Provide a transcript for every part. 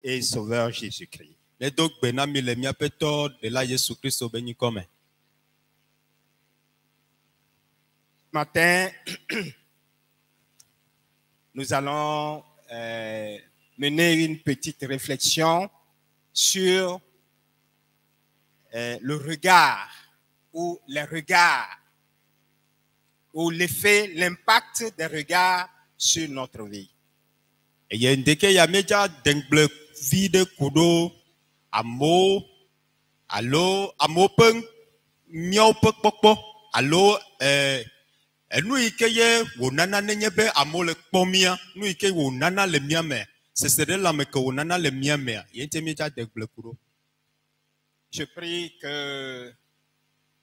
et Sauveur Jésus-Christ. Ce matin, nous allons mener une petite réflexion sur le regard ou les regards ou l'effet, l'impact des regards sur notre vie. Il y a une décès ya meja dengle vide kudo amo allo amo peng miao pokpokpo allo nu ikeye wo nana nenyebe amo le kpomia nu ike wo nana le miame c'est de la me que wo nana le miame yente meja dengle kudo. Je prie que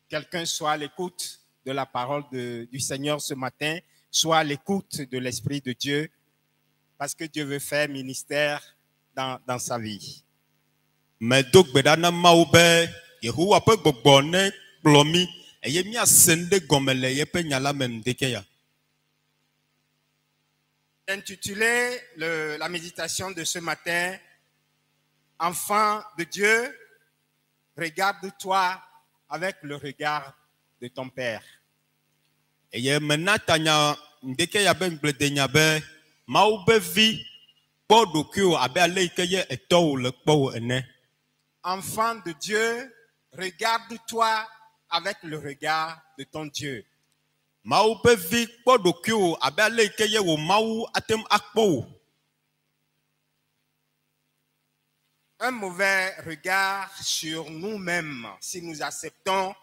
quelqu'un soit à l'écoute de la parole du Seigneur ce matin, soit à l'écoute de l'Esprit de Dieu, parce que Dieu veut faire ministère dans sa vie. Mais donc bedana maube Yehowa pe gbogbone plomi eye mi asende gomele ye pe nyala mem dekeya. Intitulé la méditation de ce matin, Enfant de Dieu, regarde-toi avec le regard de ton Père. Eye menatanya dekeya ben gledenya be maube vi podokio abe ale ikeye eto le kpo ene. Enfant de Dieu, regarde-toi avec le regard de ton Dieu. Maube vi podokio abe ale ikeye wo mau atem akpo. Un mauvais regard sur nous-mêmes, si nous acceptons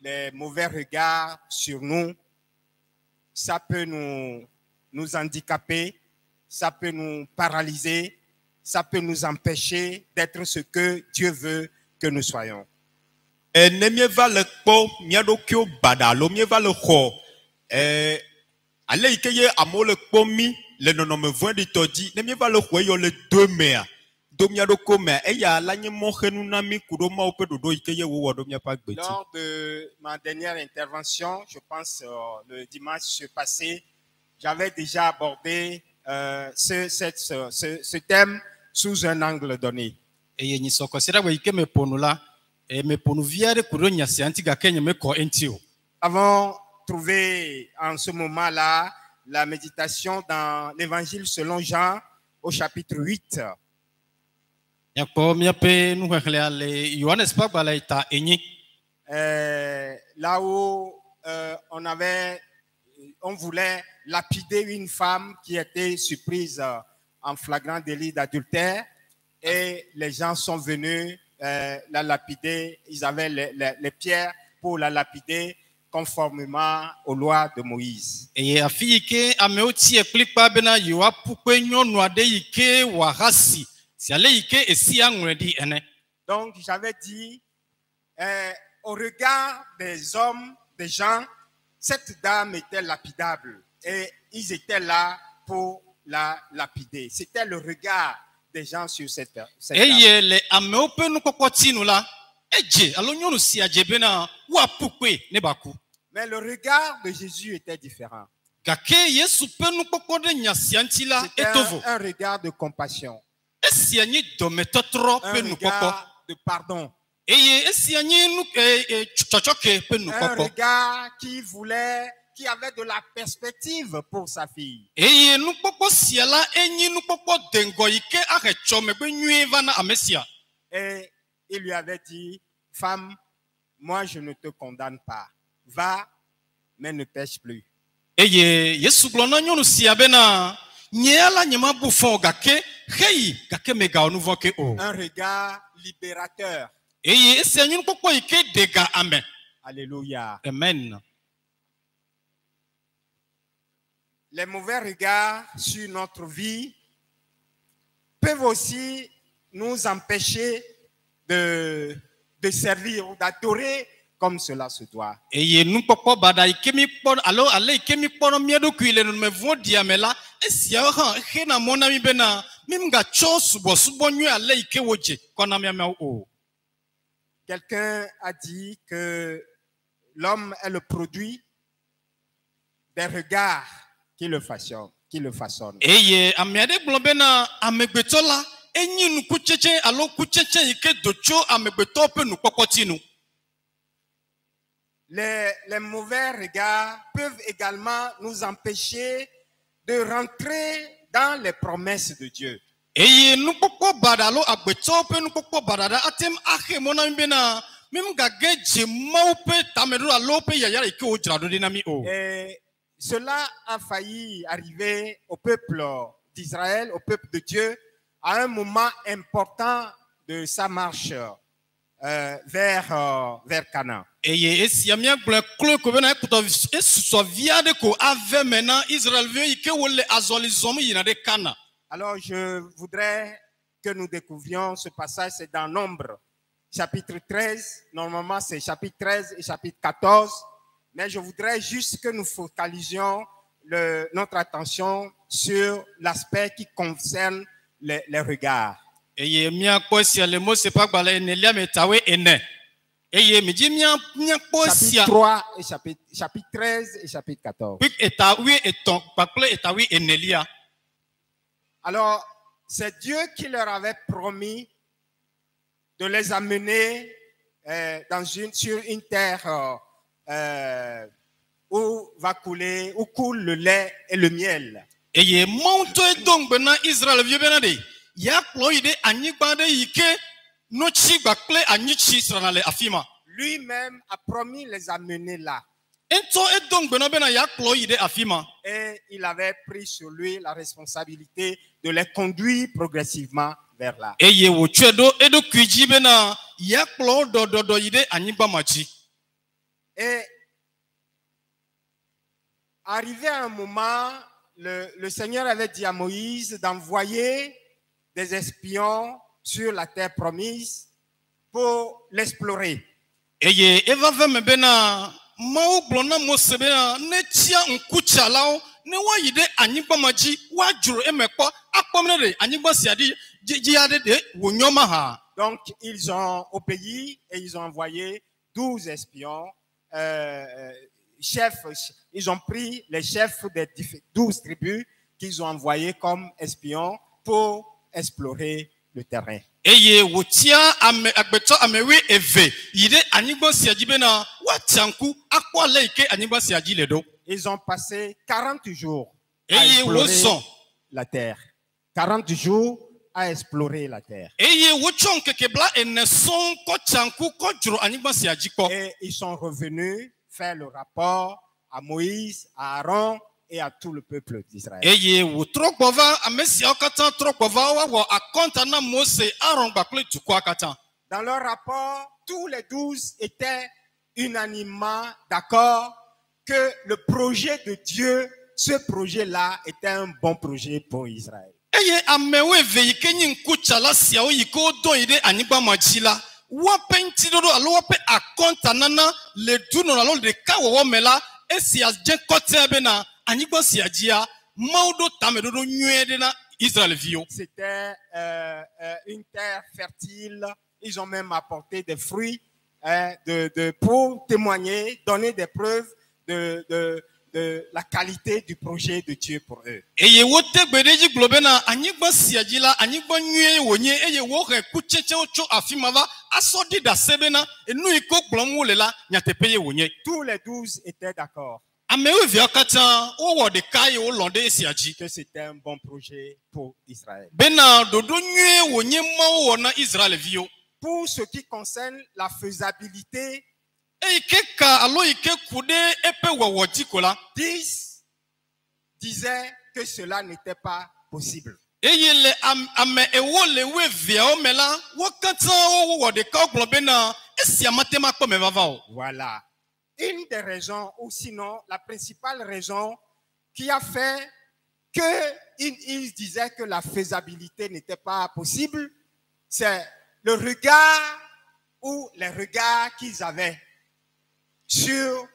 les mauvais regards sur nous, ça peut nous handicaper, ça peut nous paralyser, ça peut nous empêcher d'être ce que Dieu veut que nous soyons. Ne mie va le kpo miadokio badalo mie va le kho ale ikeye amo le kpo mi le nonome voin di todi ne mie va le kho yo le 2 mea do miadoko me eya la nye mo khenu na mi kudo ma ope dodo ikeye wo wodo mia pa gbeti. Lors de ma dernière intervention, je pense le dimanche passé, j'avais déjà abordé ce thème sous un angle donné. Avons trouvé en ce moment-là la méditation dans l'Évangile selon Jean au chapitre 8. Là où on voulait lapider une femme qui était surprise en flagrant délit d'adultère et les gens sont venus la lapider. Ils avaient les pierres pour la lapider conformément aux lois de Moïse. Donc j'avais dit, au regard des hommes, des gens, cette dame était lapidable et ils étaient là pour la lapider. C'était le regard des gens sur cette dame. Mais le regard de Jésus était différent. C'était un regard de compassion, un regard de pardon, un regard qui avait de la perspective pour sa fille. Et il lui avait dit, femme, moi je ne te condamne pas. Va, mais ne pêche plus. Un regard libérateur. Alléluia. Amen. Les mauvais regards sur notre vie peuvent aussi nous empêcher de servir ou d'adorer comme cela se doit. Quelqu'un a dit que l'homme est le produit des regards qui le façonnent. enyi nu kucheche alo kucheche ike docho amegbeto pe nu kokoti nu. Les mauvais regards peuvent également nous empêcher de rentrer dans les promesses de Dieu. Eye nu kokko badalo agbeto pe nu kokko badada atem ahe mona mbena mem gage je mau pe tameru alo pe yaya ike o jrado dinami o. Et cela a failli arriver au peuple d'Israël, au peuple de Dieu, à un moment important de sa marche vers Canaan. Eye esiamia gble klo ko bena ekuto so viade ko ave mena Israël vie ike wole azolizom yina de Kana. Alors je voudrais que nous découvrions ce passage, c'est dans Nombre, chapitre 13. Normalement c'est chapitre 13 et chapitre 14. Mais je voudrais juste que nous focalisions notre attention sur l'aspect qui concerne les regards. Eye mia ko sia le mo se pa gbala enelia metawe ene. Eye mi di mia ko sia chapitre 13 et chapitre 14. Pik etawi eton pakle etawi enelia. Alors, c'est Dieu qui leur avait promis de les amener sur une terre où coule le lait et le miel. Eye monto edong bena Israël vie bena de ya klo ide anyigba de ike no chi gbakle anyichi sranale afima. Lui-même a promis les amener là. Ento edong bena bena ya klo ide afima. Et il avait pris sur lui la responsabilité de les conduire progressivement vers là. Eye wo chedo edo kwiji bena ya klo do ide anyigba machi. Et arrivé à un moment, le Seigneur avait dit à Moïse d'envoyer des espions sur la terre promise pour l'explorer. Eye eva veme bena mau blona Mose bena ne tia nkucha lao ne wa yide anyigba maji wa juro emekpo akpomne de anyigba siadi jiade de wonyoma ha. Donc ils ont obéi et ils ont envoyé 12 espions chefs. Ils ont pris les chefs des 12 tribus qu'ils ont envoyés comme espions pour explorer le terrain. Eye wotia ame agbeto amewe eve yide anyigba siadi bena wa tianku akwa leike anyigba siadi ledo. Ils ont passé 40 jours à Eye explorer la terre. 40 jours à explorer la terre. Eye wochon kekebla eneson ko tianku ko juro anyigba siadi ko. Et ils sont revenus faire le rapport à Moïse, à Aaron et à tout le peuple d'Israël. Eye wo trogbova amesia okatan trogbova wa wo akonta na Mose Aaron bakle tukwa akatan. Dans leur rapport, tous les 12 étaient unanimement d'accord que le projet de Dieu, ce projet-là, était un bon projet pour Israël. Eye amewe ve kenyi nkucha la sia o yiko do ide anigba majila wa penti dodo alo wa pe akonta nana le duno alo de kawo mela esia je kote be na anigba sia dia maudo tamedodo nyede na Israël vio. C'était une terre fertile. Ils ont même apporté des fruits pour témoigner, donner des preuves de la qualité du projet de Dieu pour eux. Eye wote gbedeji globena anigba siajila anigba nyue wonye eye wo he kucheche ocho afimava asodi da sebena enu iko glonwu lela nyatepeye wonye. Tous les 12 étaient d'accord Amewe via katan o wo de kai o londe siaji que c'était un bon projet pour Israël. Bena dodo nyue wonye ma wo na Israël vio. Pour ce qui concerne la faisabilité, 10 disaient que cela n'était pas possible. Voilà. Une des raisons, ou sinon la principale raison qui a fait qu'ils disaient que la faisabilité n'était pas possible, c'est le regard ou les regards qu'ils avaient sur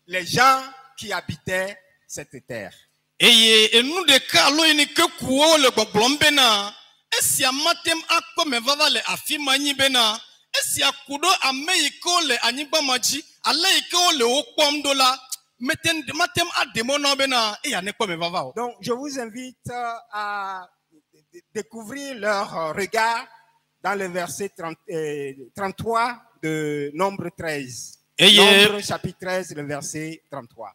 les gens qui habitaient cette terre. Et nous de kalo ini ke kuo le gblombena esia matem akome vava le afimani bena esia kudo ameiko le anigba maji aleiko le okpomdola matem ademona bena e ya nekome vava. Donc je vous invite à découvrir leur regard dans le verset 33 de Nombre 13. Nombre chapitre 13, le verset 33.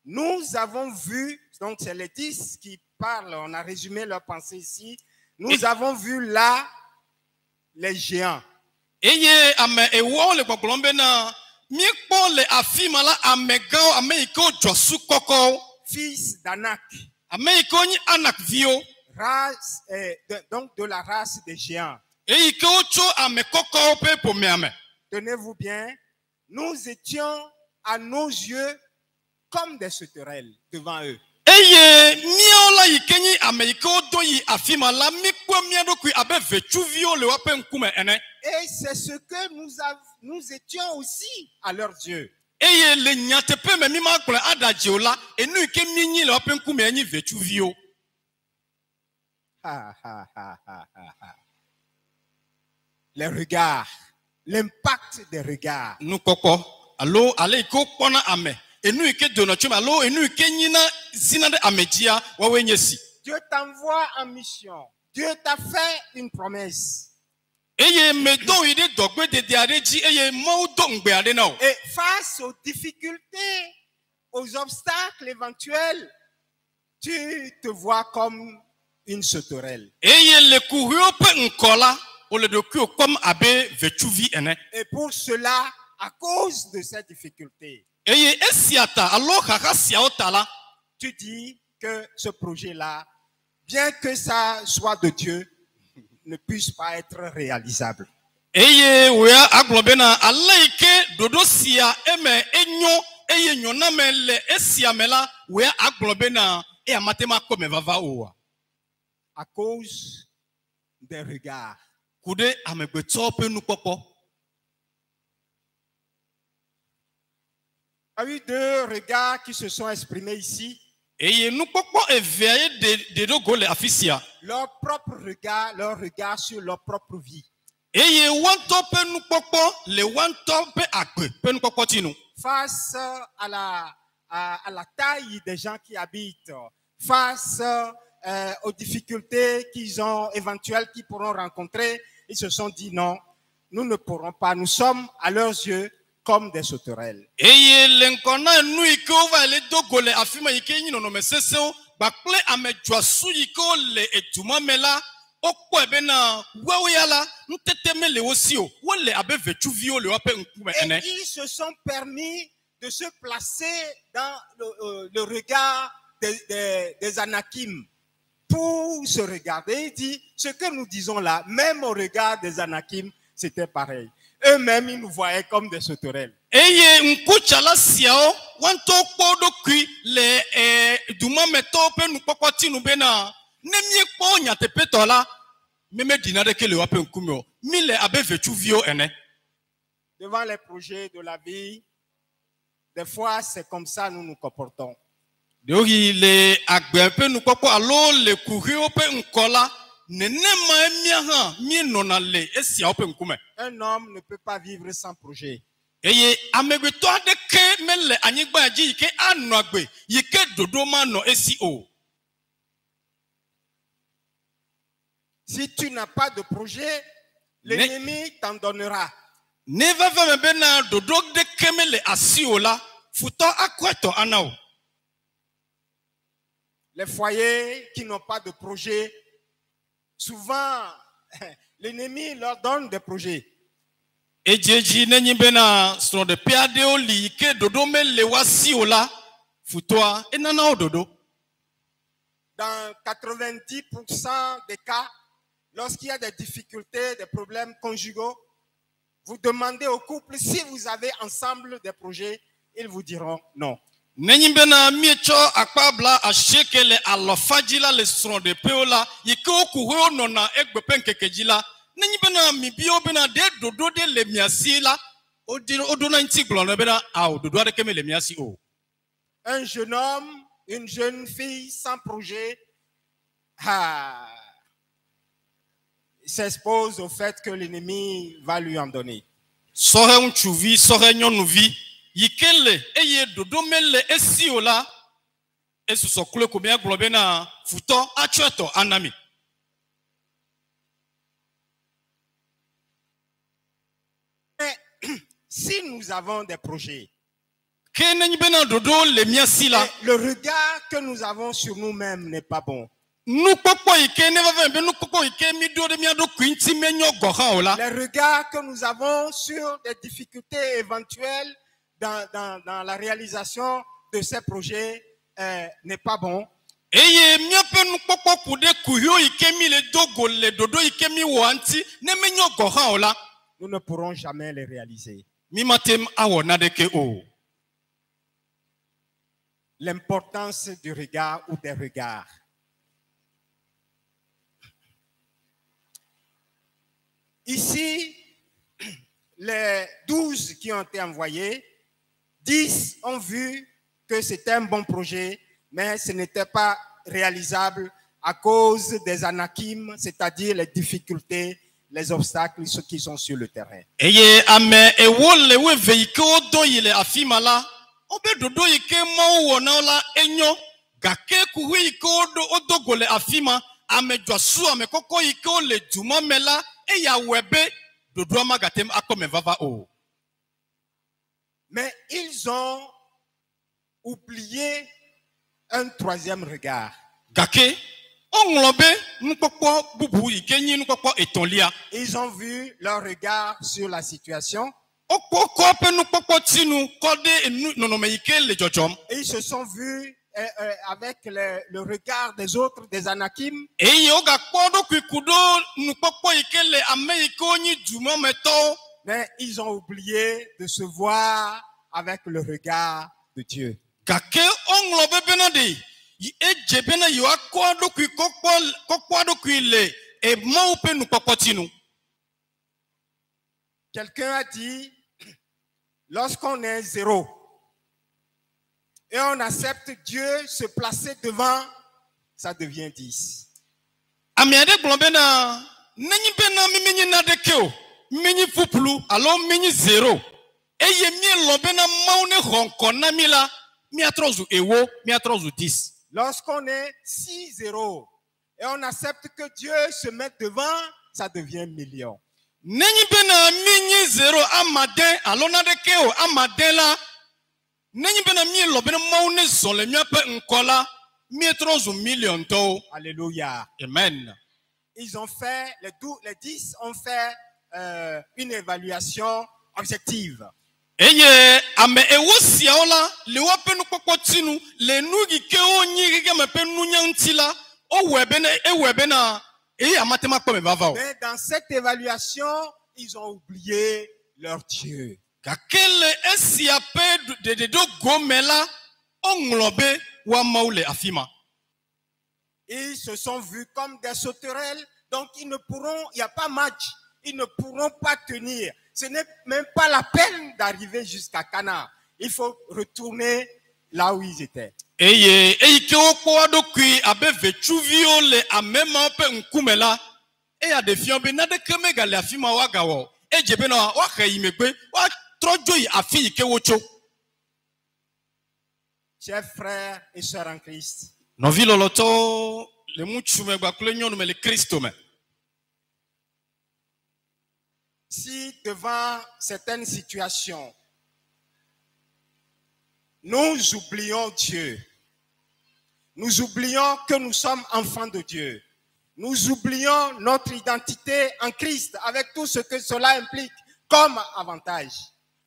Nous avons vu, donc c'est les 10 qui parlent, on a résumé leur pensée ici. Nous avons vu là les géants. Fils d'Anak. Race, donc de la race des géants. Tenez-vous bien, nous étions à nos yeux comme des sauterelles devant eux. Et c'est ce que nous étions aussi à leurs yeux. Les regards, l'impact des regards. Dieu t'envoie en mission. Dieu t'a fait une promesse. Et face aux difficultés, aux obstacles éventuels, tu te vois comme une sauterelle. Et pour cela, à cause de cette difficulté, tu dis que ce projet-là, bien que ça soit de Dieu, ne puisse pas être réalisable. À cause des regards. Il y a eu 2 regards qui se sont exprimés ici. Leur propre regard, leur regard sur leur propre vie. Face à la taille des gens qui habitent, face aux difficultés éventuelles qu'ils pourront rencontrer, ils se sont dit non, nous ne pourrons pas, nous sommes à leurs yeux comme des sauterelles. Et ils se sont permis de se placer dans le regard des Anakim pour se regarder. Il dit, ce que nous disons là, même au regard des Anakim, c'était pareil. Eux-mêmes, ils nous voyaient comme des sauterelles. Devant les projets de la vie, des fois, c'est comme ça nous nous comportons. Un homme ne peut pas vivre sans projet. Si tu n'as pas de projet, l'ennemi t'en donnera. Les foyers qui n'ont pas de projet, souvent, l'ennemi leur donne des projets. Dans 90% des cas, lorsqu'il y a des difficultés, des problèmes conjugaux, vous demandez au couple si vous avez ensemble des projets, ils vous diront non. Un jeune homme, une jeune fille sans projet s'expose au fait que l'ennemi va lui en donner. yikele eye dodo mele esiola esusokule komia globena futo acheto anami. Mais si nous avons des projets, le regard que nous avons sur nous-mêmes n'est pas bon. Le regard que nous avons sur des difficultés éventuelles dans la réalisation de ces projets n'est pas bon. Nous ne pourrons jamais les réaliser. L'importance du regard ou des regards. Ici, les 12 qui ont été envoyés, 10 ont vu que c'était un bon projet, mais ce n'était pas réalisable à cause des anakim, c'est-à-dire les difficultés, les obstacles, ceux qui sont sur le terrain. Mais ils ont oublié un troisième regard. Ils ont vu leur regard sur la situation. Et ils se sont vus avec le regard des autres, des anakim. Mais ils ont oublié de se voir avec le regard de Dieu. Quelqu'un a dit, lorsqu'on est zéro et on accepte Dieu se placer devant, ça devient 10. Lorsqu'on est 6-0 et on accepte que Dieu se mette devant, ça devient million. Alléluia. Amen. Ils ont fait, les 10 ont fait une évaluation objective. Et dans cette évaluation, ils ont oublié leur Dieu. Ils se sont vus comme des sauterelles, donc ils ne pourront, il n'y a pas match, ils ne pourront pas tenir. Ce n'est même pas la peine d'arriver jusqu'à Cana. Il faut retourner là où ils étaient. Chers frères et sœurs en Christ, si devant certaines situations, nous oublions Dieu, nous oublions que nous sommes enfants de Dieu, nous oublions notre identité en Christ avec tout ce que cela implique comme avantage.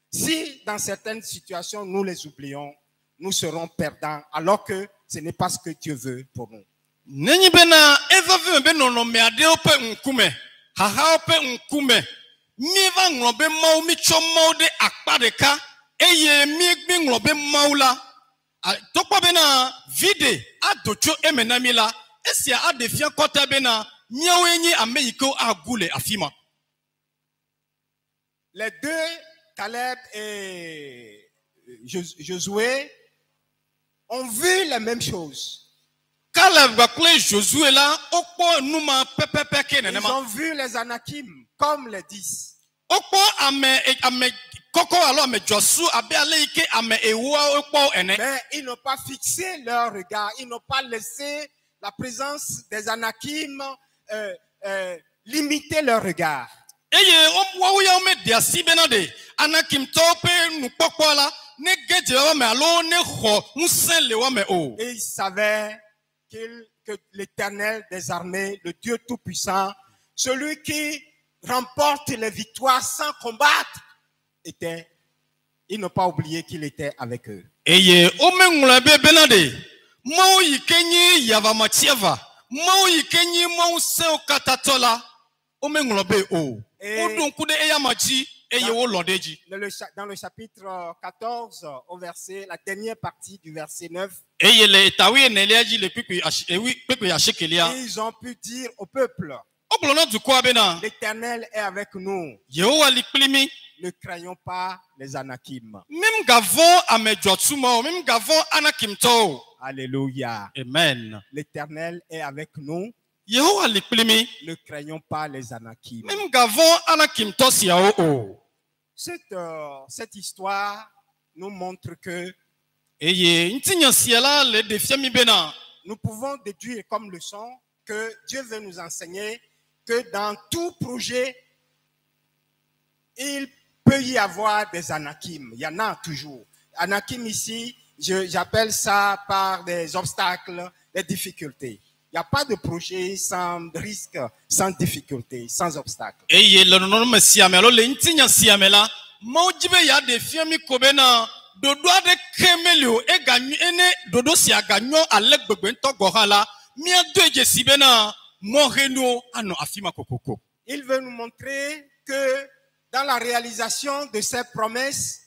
Si dans certaines situations nous les oublions, nous serons perdants alors que ce n'est pas ce que Dieu veut pour nous. Les deux, Caleb et Josué, ont vu les mêmes choses. Ils ont vu les Anakim comme les 10. koko alo ame josu abe ale ike ame ewa ekpo ene. Mais ils n'ont pas fixé leur regard, ils n'ont pas laissé la présence des Anakim limiter leur regard. Eye wa ya ome dia sibena de anakim tope nu pokpo la ne geje wa me alo ne ho nsen le wa me o. Et ils savaient que l'Éternel des armées, le Dieu Tout-Puissant, celui qui remporte les victoires sans combattre, ils n'ont pas oublié qu'il était avec eux. Eye ome ngulabe benade mau yikenyi yava machieva mau yikenyi mau se okatatola ome ngulabe o odun kude eya machi eye wo lodeji. Dans le chapitre 14 au verset, la dernière partie du verset 9, eye le tawi eneliaji le pipi ya shekelia ils ont pu dire au peuple, oblona du kwa bena l'Éternel est avec nous, yehowa liklimi ne craignons pas les Anakim. même gavon amejotsumo même gavon anakim to. Alléluia. Amen. L'Éternel est avec nous, yehowa liklimi ne craignons pas les Anakim. même gavon anakim to siao o. Cette histoire nous montre que Eye ntinya siala le defiami bena nous pouvons déduire comme leçon que Dieu veut nous enseigner que dans tout projet, il peut y avoir des Anakim. Il y en a toujours. Anakim ici, j'appelle ça par des obstacles, des difficultés. Il n'y a pas de projet sans risque, sans difficulté, sans obstacle. eye le nono me siame alo le ntinya siame la maujibe ya defiami kobena dodo ade kemelio e ganyu ene dodo si aganyo ale gbegbe nto gohala mi adoje sibena moheno ano afima kokoko. Il veut nous montrer que dans la réalisation de ses promesses,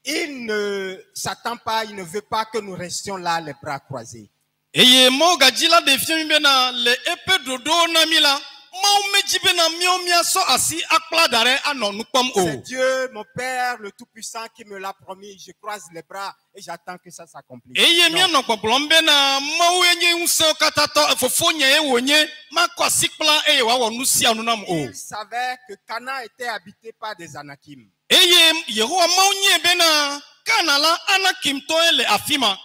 il ne s'attend pas, il ne veut pas que nous restions là les bras croisés. Eye mo gajila defiami bena le epe dodo namila mau mejibena mio mia so asi akpla dare ano nupam o. C'est Dieu, mon Père, le Tout-Puissant, qui me l'a promis. Je croise les bras et j'attends que ça s'accomplisse. Eye mi no poplombe na mau enye unse katato fofonye e wonye makwa sikpla e wa wonu si anu nam o. Il savait que Cana était habité par des Anakim. Eye Yehowa mau nye bena kanala anakim to ele afima.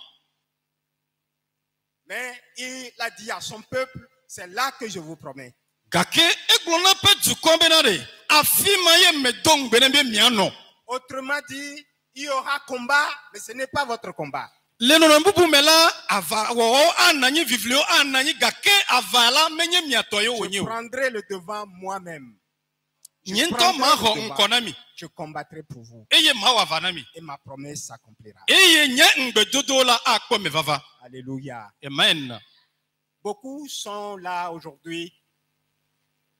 Mais il a dit à son peuple, c'est là que je vous promets. Gake eglona pe dukon benade afima ye medong benebe miano. Autrement dit, il y aura combat, mais ce n'est pas votre combat. Le no mbubu mela ava wo ananyi vivleo ananyi gake avala menye miato yo Je wonye. prendrai le devant moi-même. Nyento ma ho nkonami. Je combattrai pour vous. Eye ma wa vanami. Et ma promesse s'accomplira. Eye nye ngbedodo la akpo mevava. Alléluia. Amen. Beaucoup sont là aujourd'hui.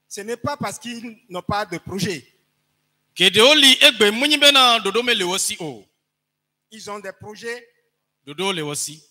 Ce n'est pas parce qu'ils n'ont pas de projet. Kedeoli egbe munyi bena dodo mele wosi o. Ils ont des projets. Dodo le wosi.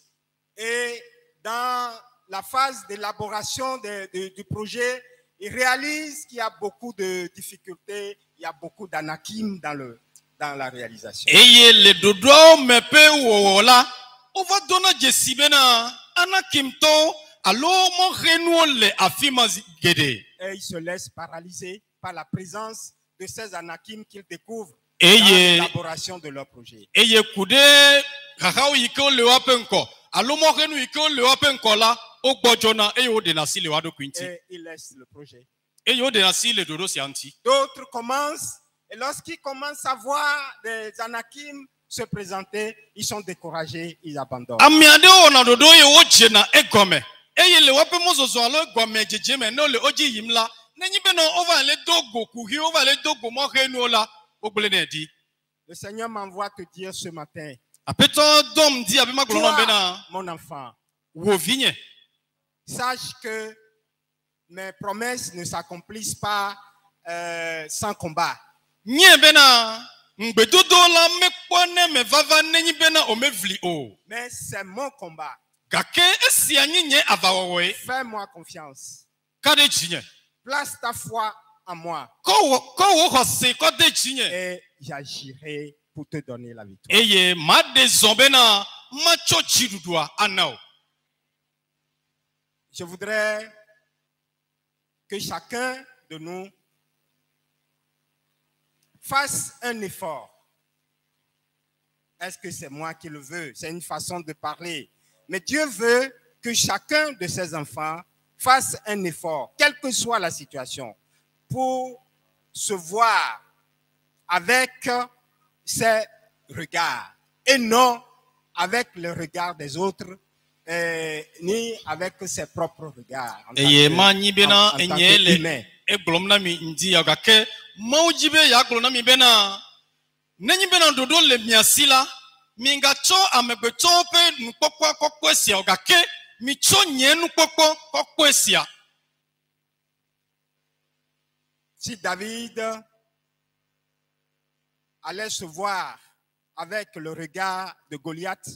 Et dans la phase d'élaboration du projet, ils réalisent qu'il y a beaucoup de difficultés, il y a beaucoup d'anakim dans la réalisation. Eye le dodo mepe wola. Ova dona jesibena anakim to alo mo renu le afima gede. Et ils se laissent paralyser par la présence de ces anakim qu'ils découvrent Eye dans l'élaboration de leur projet. eye kude kakao yiko le wapenko alo mo renu yiko le wapenko la ogbojona eye o de nasi le wado kwinti. Et ils laissent le projet. Eye o de nasi le dodo si anti. D'autres commencent, et lorsqu'ils commencent à voir des anakim se présenter, ils sont découragés, ils abandonnent. Amiade o na dodo ye o jena egome. Eye le wape mozozo alo egome jejeme no le oji yimla. Nenyi beno over le dogo kuhi over le dogo mo renu la ogbole ne di. Le Seigneur m'envoie te dire ce matin, Apeto dom di abima glono toi, bena mon enfant, wo vigne. sache que mes promesses ne s'accomplissent pas sans combat. Nye bena ngbedodo la mekwane me vava nenyi bena o mevli o. Mais c'est mon combat. Gake esi anyi nye avawowe. Fais-moi confiance. Kade jinye. Place ta foi en moi Ko wo hose ko de jinye. et j'agirai pour te donner la victoire. Eye ma de zombena macho chidudwa anao. Je voudrais que chacun de nous fasse un effort est-ce que c'est moi qui le veux? C'est une façon de parler. Mais Dieu veut que chacun de ses enfants fasse un effort, quelle que soit la situation, pour se voir avec ses regards et non avec le regard des autres, ni avec ses propres regards. En tant qu'humain. Eglomnami ndi agake maujibe ya glonami bena nenyi bena dodo le miasila minga cho amegbecho pe nukpokwa kokwesia agake mi cho nye nukpokwa kokwesia. Si David allait se voir avec le regard de Goliath,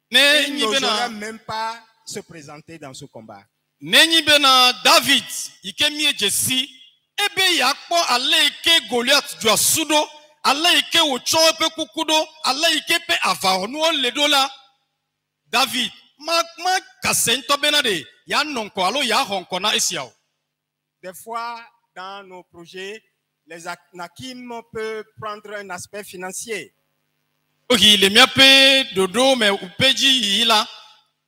il n'oserait même pas se présenter dans ce combat. Nenyi bena David ikemie jesi ebe yakpo aleike Goliath jua sudo aleike wocho pe kukudo aleike pe avaonu ledola David ma kasento bena de ya nonko alo ya honko na esiao. Des fois dans nos projets les Anakim peuvent prendre un aspect financier. Ogi le miape dodo me upeji ila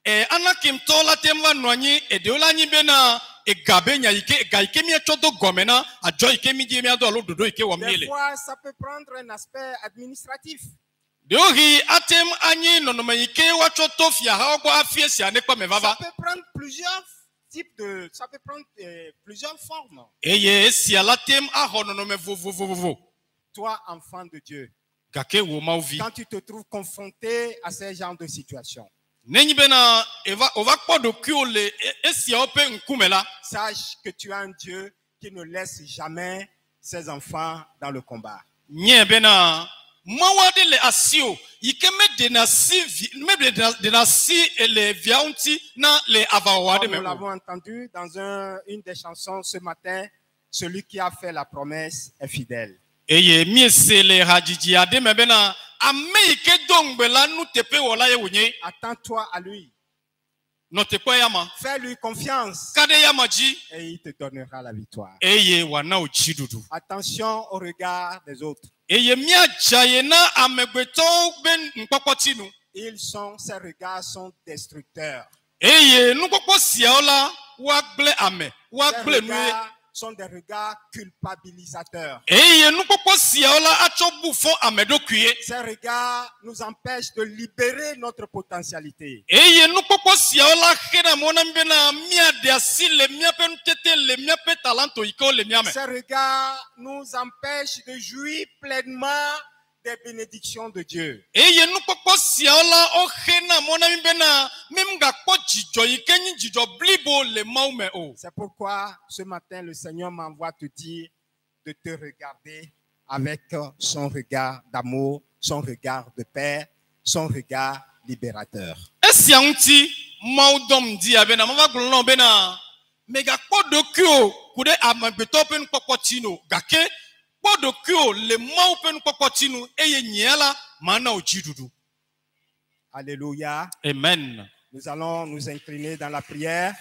Anakim tola temwa noanyi edeola nyi bena egabenya ike gaike mi chodo gomena ajo ike mi die mi ado lo dodo ike wa miele. Des fois ça peut prendre un aspect administratif. Deogi atem anyi nonoma ike wa choto fia ha ogbo afie si anekpa mevava. Ça peut prendre plusieurs types de plusieurs formes. Eye si alatem aho nonome vo. Toi enfant de Dieu. Gake wo mauvi. Quand tu te trouves confronté à ce genre de situation, nenyi bena ova kpodo kiole esi ope nkumela. Sache que tu as un Dieu qui ne laisse jamais ses enfants dans le combat. Nye bena mawade le asio ikeme denasi ele viaunti na le avawade Nous l'avons entendu dans une des chansons ce matin, celui qui a fait la promesse est fidèle. Eye miese le hajiji ade mebena ameike dongbela nu tepe wola ye wonye. Attends-toi à lui. No tepe yama. Fais-lui confiance. Kade yama ji. Et il te donnera la victoire. Eye wana uchidudu. Attention au regard des autres. Eye mia jayena amegbeto ben nkpokotinu. Ces regards sont destructeurs. Eye nukpokpo siaola wa gle ame wa gle nuye. Sont des regards culpabilisateurs. Ces regards nous empêchent de libérer notre potentialité. Ces regards nous empêchent de jouir pleinement des bénédictions de Dieu. C'est pourquoi ce matin le Seigneur m'envoie te dire de te regarder avec son regard d'amour, son regard de Père, son regard libérateur. Alléluia. Amen. Nous allons nous incliner dans la prière.